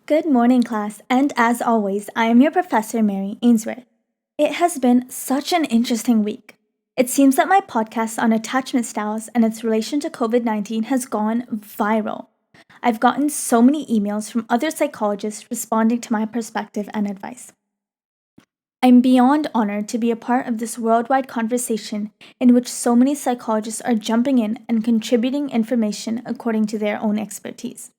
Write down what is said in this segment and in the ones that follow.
Good morning, class, and as always, I am your professor, Mary Ainsworth. It has been such an interesting week. It seems that my podcast on attachment styles and its relation to COVID 19 has gone viral. I've gotten so many emails from other psychologists responding to my perspective and advice. I'm beyond honored to be a part of this worldwide conversation in which so many psychologists are jumping in and contributing information according to their own expertise.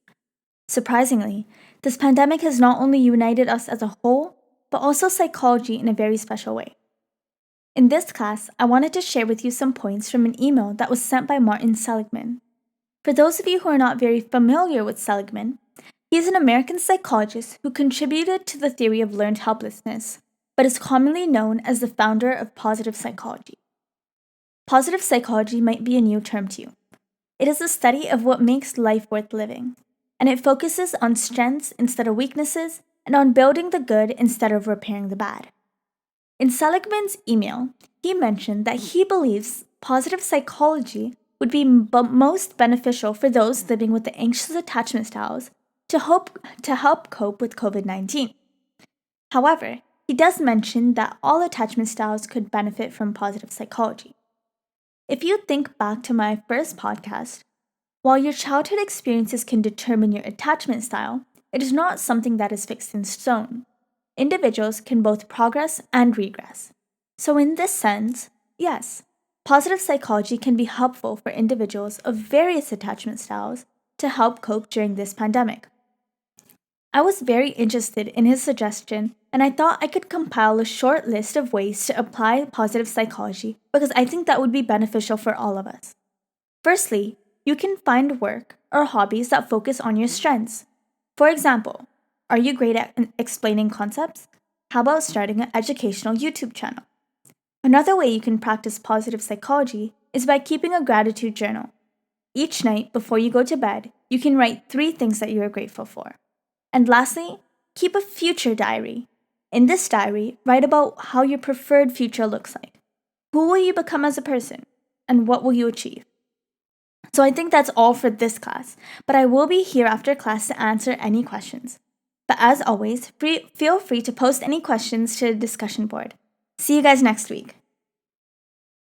Surprisingly, this pandemic has not only united us as a whole, but also psychology in a very special way. In this class, I wanted to share with you some points from an email that was sent by Martin Seligman. For those of you who are not very familiar with Seligman, he is an American psychologist who contributed to the theory of learned helplessness, but is commonly known as the founder of positive psychology. Positive psychology might be a new term to you. It is the study of what makes life worth living, and it focuses on strengths instead of weaknesses and on building the good instead of repairing the bad. In Seligman's email, he mentioned that he believes positive psychology would be most beneficial for those living with the anxious attachment styles to help cope with COVID-19. However, he does mention that all attachment styles could benefit from positive psychology. If you think back to my first podcast, while your childhood experiences can determine your attachment style, it is not something that is fixed in stone. Individuals can both progress and regress. So in this sense, yes, positive psychology can be helpful for individuals of various attachment styles to help cope during this pandemic. I was very interested in his suggestion, and I thought I could compile a short list of ways to apply positive psychology because I think that would be beneficial for all of us. Firstly, you can find work or hobbies that focus on your strengths. For example, are you great at explaining concepts? How about starting an educational YouTube channel? Another way you can practice positive psychology is by keeping a gratitude journal. Each night before you go to bed, you can write 3 things that you are grateful for. And lastly, keep a future diary. In this diary, write about how your preferred future looks like. Who will you become as a person? And what will you achieve? So I think that's all for this class, but I will be here after class to answer any questions. But as always, feel free to post any questions to the discussion board. See you guys next week.